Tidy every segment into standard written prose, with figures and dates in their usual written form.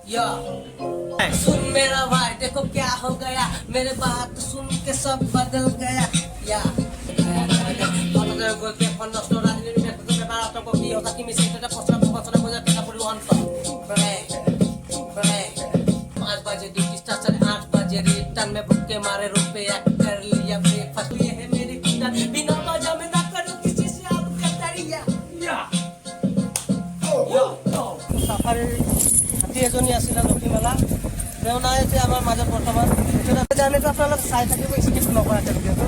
या सुन मेरा भाई, देखो क्या हो गया, मेरे बात सुन के सब बदल गया। या रिटर्न में भूखे मारे रुपया कर लिया ब्रेकफास्ट। ये है मेरी कुंडा, बिना वजह में ना करो किसी से आप कतरिया। সাফাৰী হাতী এজনী আছিলে লক্ষীমালা, তেওঁ নাই যে আমাৰ মাজত বৰ্তমান। জাৰ্ণিটো আপোনালোক চাই থাকিব, স্কিপ নকৰাকৈ ভিডিঅ'টো।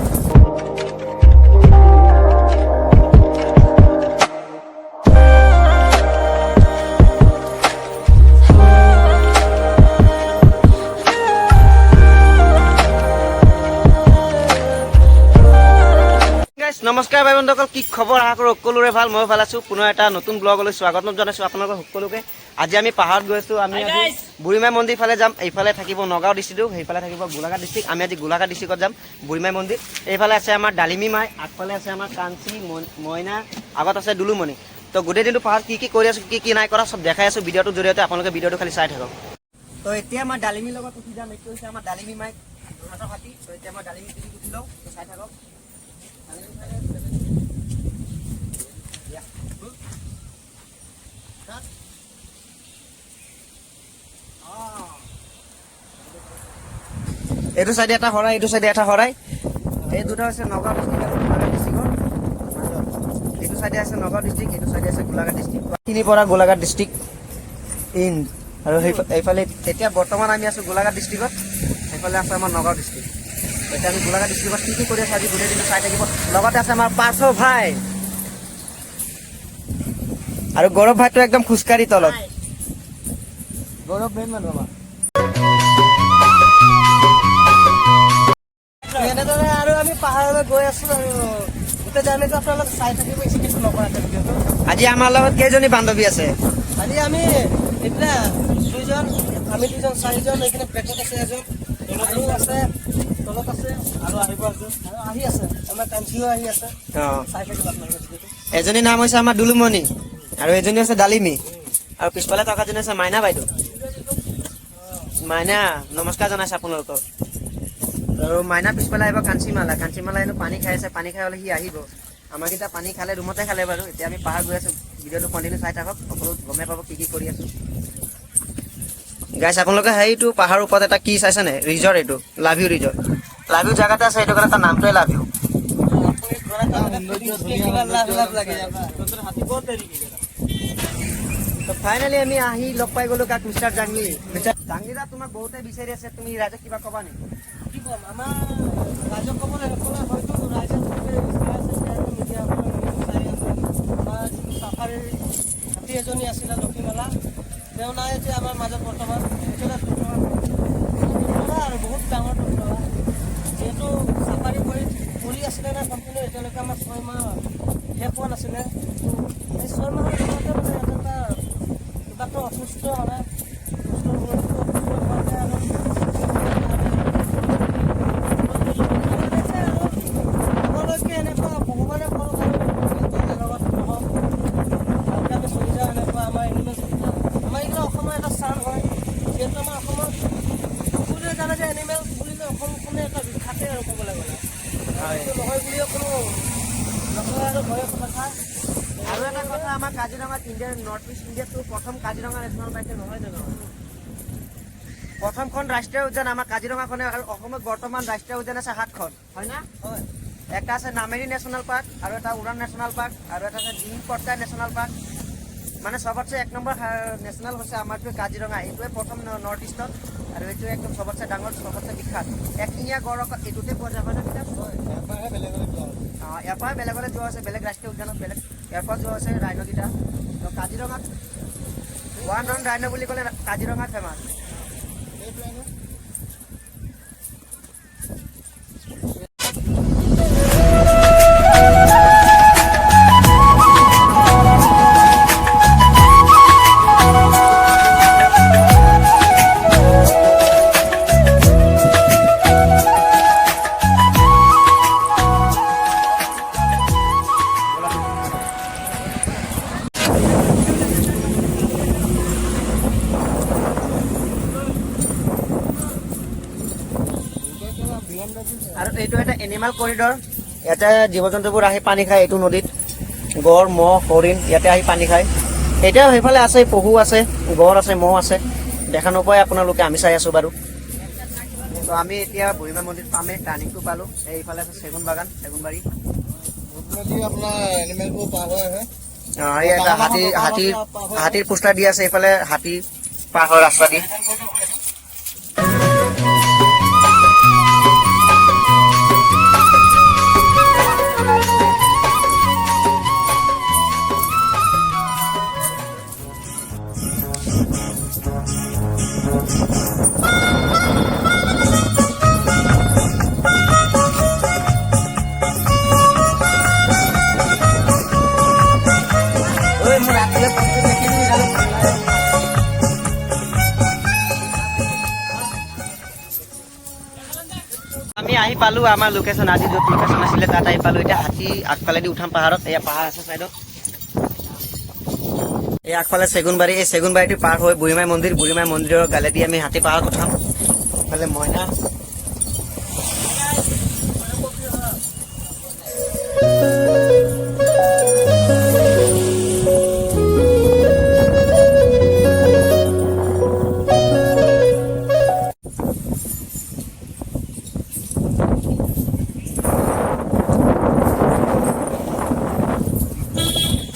নমস্কাৰ ভাই বন্ধুসকল, কি খবৰ? আশা কৰোঁ সকলোৰে ভাল, ময়ো ভাল আছোঁ। পুনৰ এটা নতুন ব্লগলৈ স্বাগতম জনাইছোঁ আপোনালোকক সকলোকে। আজি আমি পাহাৰত গৈ আছোঁ। আমি আজি বুঢ়ীমাই মন্দিৰ ফালে যাম। এইফালে থাকিব নগাঁও ডিষ্ট্ৰিক্ট, সেইফালে থাকিব গোলাঘাট ডিষ্ট্ৰিক্ট। আমি আজি গোলাঘাট ডিষ্ট্ৰিক্টত যাম, বুঢ়ীমাই মন্দিৰ। এইফালে আছে আমাৰ ডালিমী মাই, আগফালে আছে আমাৰ কাঞ্চি মইনা, আগত আছে দুলুমণি। তো গোটেই দিনটো পাহাৰত কি কি কৰি আছোঁ, কি কি নাই কৰা চব দেখাই আছোঁ ভিডিঅ'টোৰ জৰিয়তে। আপোনালোকে ভিডিঅ'টো খালি চাই থাকক। তো এতিয়া আমাৰ ডালিমীৰ লগত উঠি যাম। এইটো হৈছে আমাৰ ডালিমী মাই হাতৰ হাতী। তো এতিয়া মই ডালিমী উঠি লওঁ, তো চাই থাকক। এইটো চাইডে এটা হৰাই, এইটো চাইডে এটা হৰাই। এই দুটা হৈছে নগাঁও ডিষ্ট্ৰিক্ট আৰু গোলাঘাট ডিষ্ট্ৰিক্টৰ মাজত। এইটো চাইডে আছে নগাঁও ডিষ্ট্ৰিক্ট, এইটো চাইডে আছে গোলাঘাট ডিষ্ট্ৰিক্ট। খিনিৰ পৰা গোলাঘাট ডিষ্ট্ৰিক্ট ইন আৰু এইফালে এতিয়া বৰ্তমান আমি আছোঁ গোলাঘাট ডিষ্ট্ৰিক্টত। সেইফালে আছে আমাৰ নগাঁও ডিষ্ট্ৰিক্ট। এতিয়া আমি গোলাঘাট ডিষ্ট্ৰিক্টত কি কি কৰি আছোঁ আজি গোটেই দিনটো চাই থাকিব। লগতে আছে আমাৰ পাৰ্থ ভাই আৰু গৌৰৱ ভাইটো একদম খোজকাঢ়ি তলত। গৌৰৱ মেইন মানুহ আমাৰ। এনেদৰে আৰু আমি পাহাৰলৈ গৈ আছোঁ আৰু গোটেই জাৰ্ণিটো আপোনালোক চাই থাকিব, স্কিপ নকৰাকৈ ভিডিঅ'টো। আজি আমাৰ লগত কেইজনী বান্ধৱী আছে? আজি আমি এইপিনে দুইজন, আমি দুজন চাৰিজন। এইপিনে পেটত আছে এজন, আৰু আছে তলত আছে, আৰু আহিব এজন, আৰু আহি আছে আমাৰ কাঞ্চিও আহি আছে। চাই থাকিব আপোনালোকে ভিডিঅ'টো। এজনীৰ নাম হৈছে আমাৰ দুলুমণি আৰু এজনী হৈছে ডালিমী, আৰু পিছফালে থকাজনী হৈছে মাইনা বাইদেউ। মাইনা নমস্কাৰ জনাইছে আপোনালোকক। আৰু মাইনা পিছফালে আহিব কাঞ্চিমালা। কাঞ্চিমালা এনে পানী খাই আছে, পানী খাই হ'লে সি আহিব। আমাৰকেইটা পানী খালে, ৰুমতে খালে বাৰু। এতিয়া আমি পাহাৰ গৈ আছোঁ, ভিডিঅ'টো কণ্টিনিউ চাই থাকক, সকলো গমেই পাব কি কি কৰি আছোঁ। গাইছ আপোনালোকে সেইটো পাহাৰৰ ওপৰত এটা কি চাইছেনে? ৰিজৰ্ট, এইটো love you resort. Love you জেগাতে আছে, সেইটো কাৰণে তাৰ নামটোৱে লাভ ইউ। ফাইনেলি আমি আহি লগ পাই গ'লো কাক, মিষ্টাৰ জাংলি। জাংলিদা তোমাক বহুতে বিচাৰি আছে, তুমি ৰাইজক কিবা ক'বা নেকি? কি ক'ম, আমাৰ ৰাইজক ক'ব লাগে, হয়তো ৰাইজে আমাৰ চাফাৰীৰ হাতী এজনী আছিলে লক্ষীমালা, তেওঁ নাই যে আমাৰ মাজত বৰ্তমান। আৰু বহুত ডাঙৰ দুৰ্ঘটনা, যিহেতু চাফাৰী কৰি আছিলে না কণ্টিনিউ, এতিয়ালৈকে আমাৰ 6 মাহ শেষ হোৱা নাছিলে। এই 6 মাহৰ ভিতৰতে মানে এটা কিবাটো অসুস্থ মানে আৰু এটা কথা, আমাৰ কাজিৰঙাত ইণ্ডিয়াৰ নৰ্থ ইষ্ট ইণ্ডিয়াটো প্ৰথম কাজিৰঙা নেশ্যনেল পাৰ্ক নহয় জানো? প্ৰথমখন ৰাষ্ট্ৰীয় উদ্যান আমাৰ কাজিৰঙাখনে, আৰু অসমত বৰ্তমান ৰাষ্ট্ৰীয় উদ্যান আছে 7খন, হয় না? হয়। এটা আছে নামেৰি নেশ্যনেল পাৰ্ক, আৰু এটা ওৰাং নেশ্যনেল পাৰ্ক, আৰু এটা আছে ডিম কটকাই নেশ্যনেল পাৰ্ক। মানে চবতছে 1 নম্বৰ নেশ্যনেল হৈছে আমাৰটোৱে কাজিৰঙা। এইটোৱে প্ৰথম নৰ্থ ইষ্টত, আৰু এইটোৱে একদম চবতছে ডাঙৰ, চবতছে বিখ্যাত। এশিঙীয়া গড় এইটোতে পোৱা যায়, হয় না? ইয়াৰ পৰাই বেলেগলৈ যোৱা আছে, বেলেগ ৰাষ্ট্ৰীয় উদ্যানত বেলেগ, ইয়াৰ পৰা যোৱা আছে ৰাইন'কেইটা। তো কাজিৰঙাত ওৱান ৰন ৰাইন' বুলি ক'লে কাজিৰঙা ফেমাছ। আৰু এইটো এটা এনিমেল কৰিডৰ। ইয়াতে জীৱ জন্তুবোৰ আহি পানী খায়। এইটো নদীত গড়, মহ, হৰিণ ইয়াতে আহি পানী খায়। এতিয়াও সেইফালে আছে, পহু আছে, গড় আছে, মহ আছে, দেখা নোপোৱাই আপোনালোকে, আমি চাই আছো বাৰু। তো আমি এতিয়া বুঢ়ীমা মন্দিৰ পামেই, টাৰ্ণিংটো পালোঁ। এইফালে আছে চেগুন বাগান, চেগুনবাৰী। এটা হাতীৰ পোষ্টাৰ দি আছে, এইফালে হাতী পাৰ হয় ৰাস্তা দি। আমি আহি পালো আমাৰ লোকেশ্যন, আজি য'ত লোকেশ্যন আছিলে তাত আহি পালো। এতিয়া হাতী আগফালেদি উঠাম পাহাৰত। এয়া পাহাৰ আছে চাইডত, এই আগফালে চেগুনবাৰী। এই চেগুনবাৰীটো পাৰ হৈ বুঢ়ীমাই মন্দিৰ, বুঢ়ীমাই মন্দিৰৰ গালেদি আমি হাতী পাহাৰত উঠাম। এইফালে মইনা,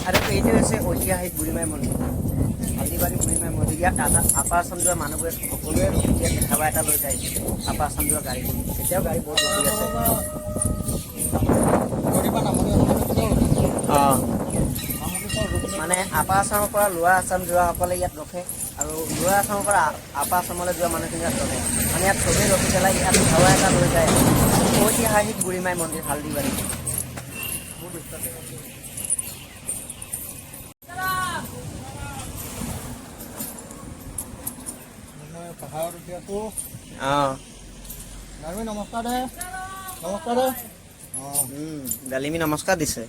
আৰু এইটো হৈছে ঐতিহাসিক বুঢ়ীমাই মন্দিৰ, হালদিবাৰী বুঢ়ীমাই মন্দিৰ। ইয়াত আপাৰ আছাম যোৱা মানুহবোৰে সকলোৱে ইয়াত দেখাবা এটা লৈ যায়, আপাৰ আছাম যোৱা গাড়ীবোৰ। এতিয়াও গাড়ী বহুত ৰখি আছে। অঁ, মানে আপাৰ আছামৰ পৰা লোৱাৰ আছাম যোৱাসকলে ইয়াত ৰখে, আৰু লোৱাৰ আছামৰ পৰা আপাৰ আছামলৈ যোৱা মানুহখিনি ইয়াত ৰখে। মানে ইয়াত চবেই ৰখি পেলাই ইয়াত হাৱা এটা লৈ যায়। ঐতিহাসিক বুঢ়ীমাই মন্দিৰ, হালদিবাৰী। ডালিমি নমস্কাৰ দিছে।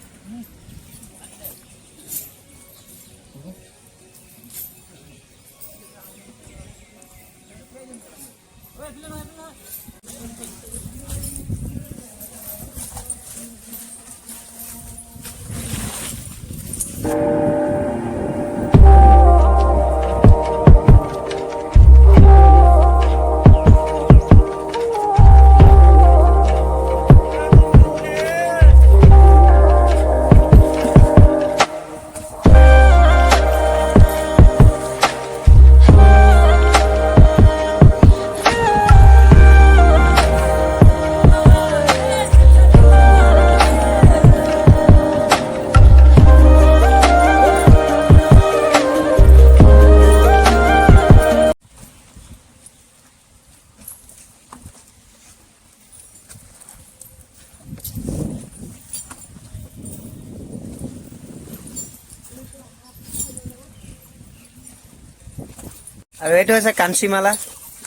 আৰু এইটো হৈছে কাঞ্চীমালা,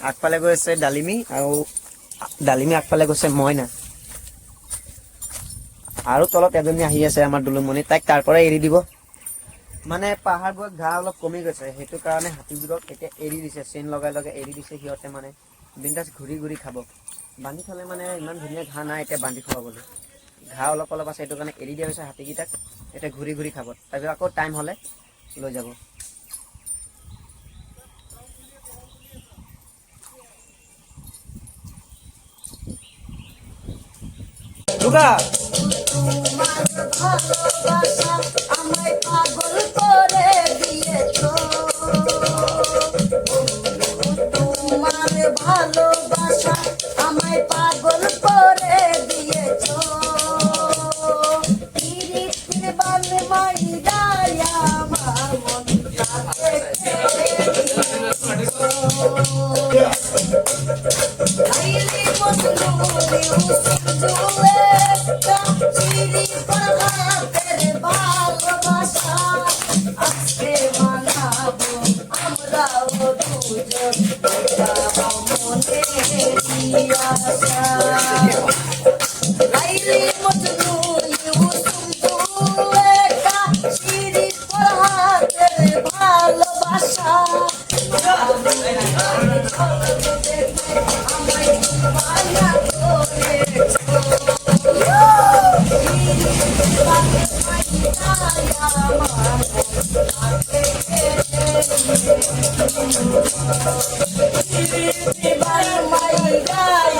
আগফালে গৈছে ডালিমি, আৰু ডালিমি আগফালে গৈছে মইনা। আৰু তলত এজনী আহি আছে আমাৰ দুলুমণি, তাইক তাৰ পৰাই এৰি দিব। মানে পাহাৰবোৰত ঘাঁহ অলপ কমি গৈছে, সেইটো কাৰণে হাতীবোৰক এতিয়া এৰি দিছে, চেইন লগাই লগাই এৰি দিছে। সিহঁতে মানে বিন্দাছ ঘূৰি ঘূৰি খাব। বান্ধি থ'লে মানে ইমান ধুনীয়া ঘাঁহ নাই এতিয়া বান্ধি খুৱাবলৈ, ঘাঁহ অলপ অলপ আছে, সেইটো কাৰণে এৰি দিয়া হৈছে হাতীকেইটাক। এতিয়া ঘূৰি ঘূৰি খাব, তাৰপিছত আকৌ টাইম হ'লে লৈ যাব। দুগা আমায় পাগল করে দিয়েছো, তোমার ভালোবাসা আমায় পাগল করে দিয়েছো। পিরিতির বান মাইরায় আমার মনটাকে আইলি মজনু ইউসুফে চিরি পরহাতের ভালোবাসা আজকে মানাবো আমরাও দুজন, এটা মনে আশা। আইলি মজনু ইউসুফে চিরি পরহাতের ভালোবাসা আমায় মানা করে Bye, my God,